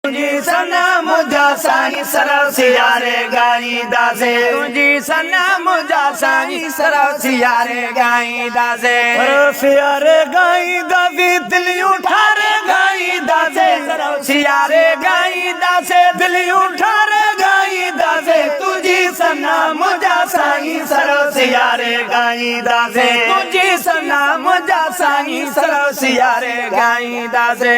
तुझी सना मुझा साईं सरव सियारे गाईंदासे तुझी सना मुझा साईं सरव सियारे गाईंदासे सरव सियारे गाईंदासे दिलियूं ठारे गाईंदासे सरव सियारे गाईंदासे दिलियूं ठारे गाईंदासे तुझी सना मुझा साईं सरव सियारे गाईंदासे तुझी सना मुझा साईं सरव सियारे गाईंदासे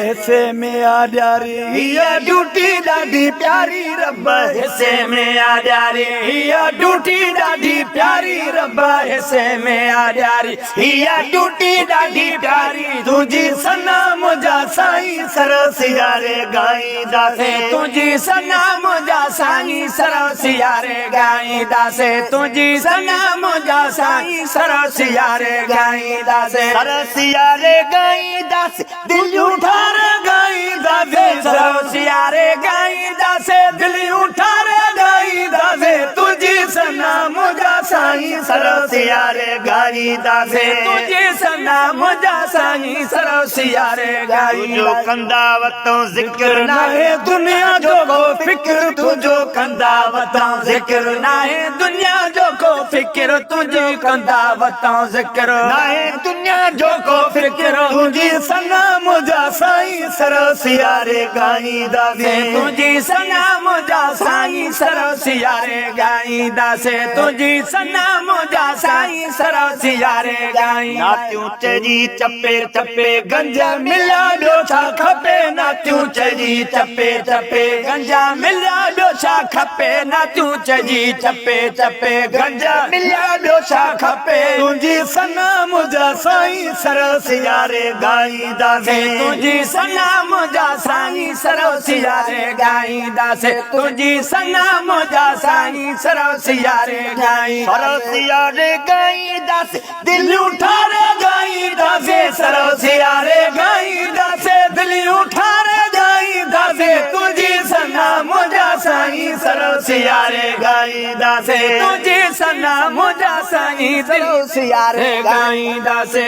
हिस्से में आ ॾियारी हीअ ड्यूटी ॾाढी प्यारी रब हिस्से में आ ॾियारी हीअ ड्यूटी ॾाढी प्यारी रब हिस्से में आ ॾियारी हीअ ड्यूटी ॾाढी प्यारी तुंहिंजी सना मुंहिंजा साईं सरव सियारे गाईंदासे तुंहिंजी सना मुंहिंजा साईं सरव सियारे गाईंदासे तुंहिंजी सना मुंहिंजा साईं सरव सियारे गाईंदासे सरव सियारे गाईंदासे दिलियूं ठारे गाईंदासे सरव सियारे गाईंदासे दिलियूं ठारे गाईंदासे तुंहिंजी सना मुंहिंजा साईं सरव सियारे गाईंदासे तुंहिंजी सना मुंहिंजा साईं सरव सियारे गाईंदासे कंदा वतों ज़िक्र नाहे दुनिया जो को फिक्र तुंहिंजो कंदा वतों ज़िक्र नाहे दुनिया जो को फिक्र तुंहिंजी कंदा वतों ज़िक्र नाहे दुनिया जो को फिक्र तुंहिंजी सना मुंहिंजा साईं सरव सियारे गाईंदासे तुंहिंजी सना मुंहिंजा साईं सरव सियारे गाईंदासे तुंहिंजी सना मुंहिंजा साईं सरव सियारे गाईं नातियूं चढ़ी चपे चपे गंजा मिलिया ॿियो छा खपे नातियूं चढ़ी चपे चपे गंजा मिलिया ॿियो छा खपे नातियूं चढ़ी चपे चपे गंजा मिलिया ॿियो छा खपे तुंहिंजी सना मुंहिंजा साईं सरव सियारे गाईंदासे तुंहिंजी सना मुंहिंजा साईं सरव सियारे गाईंदासे तुंहिंजी सना मुंहिंजा साईं सरव सियारे गाईं सरव सियारे गाईंदासे दिलियूं ठारे गाईंदासे सरव सियारे गाईंदासे दिलियूं ठारे गाईंदासे तुंहिंजी सना मुंहिंजा साईं सरव सियारे गाईंदासे तुंहिंजी सना मुंहिंजा साईं सरव सियारे गाईंदासे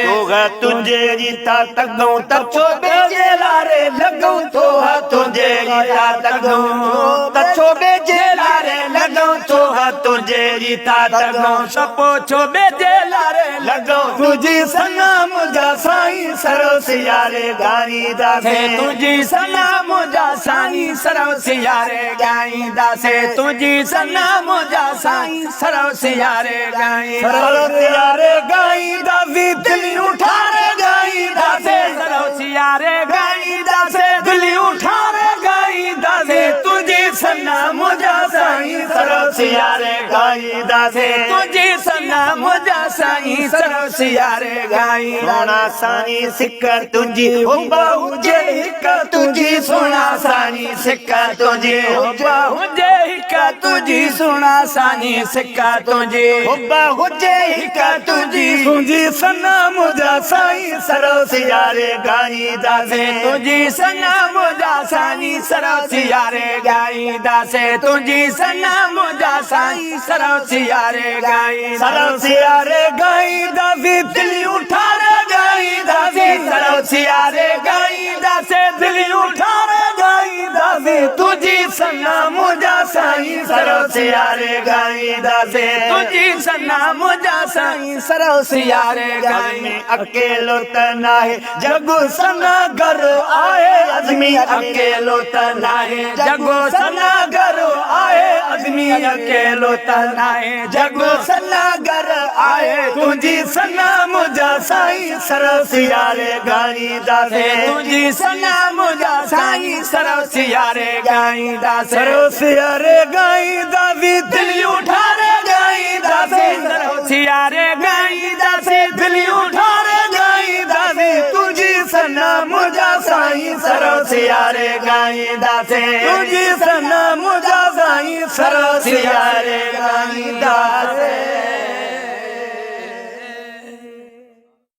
तुंहिंजे रीता तगऊं त छोबे जे लारे लॻऊं तो तुंहिंजे रीता तगऊं त छोबे जे लारे लॻऊं तो तुंहिंजे रीता तगऊं सपो छोबे जे लारे लॻऊं तुंहिंजी सना मुंहिंजा साईं सरव सियारे गाईंदासे तुंहिंजी सना मुंहिंजा साईं सरव सियारे गाईंदासे तुंहिंजी सना मुंहिंजा साईं सरव सियारे गाईं सरव सियारे गाईंदासे दिलियूं ठारे गाईंदासे सरव सियारे गाईंदासे दिलियूं ठारे गाईंदासे तुंहिंजी सना मुंहिंजा साईं सरव सियारे गाईंदासे तुंहिंजी सना मुंहिंजा साईं सरव सियारे गाईं सोना साईं सिक तुंहिंजी हुब हुजे हिक तुंहिंजी सोना साईं सिक तुंहिंजी हुब हुजे हिक तुंहिंजी सोना साईं सिक तुंहिंजी हुब हुजे हिक तुंहिंजी सना मुंहिंजा साईं सरव सियारे गाईंदासे तुंहिंजी सना मुंहिंजा साईं सरव सियारे गाईंदासे तुंहिंजी सना मुंहिंजा साईं सरव सियारे गाईं सरव सियारे गाईंदासे दिलियूं ठारे गाईंदासे सरव सियारे गाईंदासे दिलियूं ठारे गाईंदासे तुंहिंजी सना मुंहिंजा साईं सरव सियारे गाईंदासे तुंहिंजी सना मुंहिंजा साईं सरव सियारे गाईं अकेलो त नाहे जगो सना घर आहे आदमी अकेलो त नाहे जगो सना घर आहे आदमी अकेलो त नाहे जगो सना घर आहे तुंहिंजी सना मुंहिंजा साईं सरव सियारे गाईंदासे तुंहिंजी सना मुंहिंजा साईं सरव सियारे गाईंदासे सरव सियारे गाईंदासे दिलियूं ठारे गाईंदासे सरव सियारे गाईंदासे दिलियूं ठारे गाईंदासे तुंहिंजी सना मुंहिंजा साईं सरव सियारे गाईंदासे तुंहिंजी सना मुंहिंजा साईं सरव सियारे गाईंदासे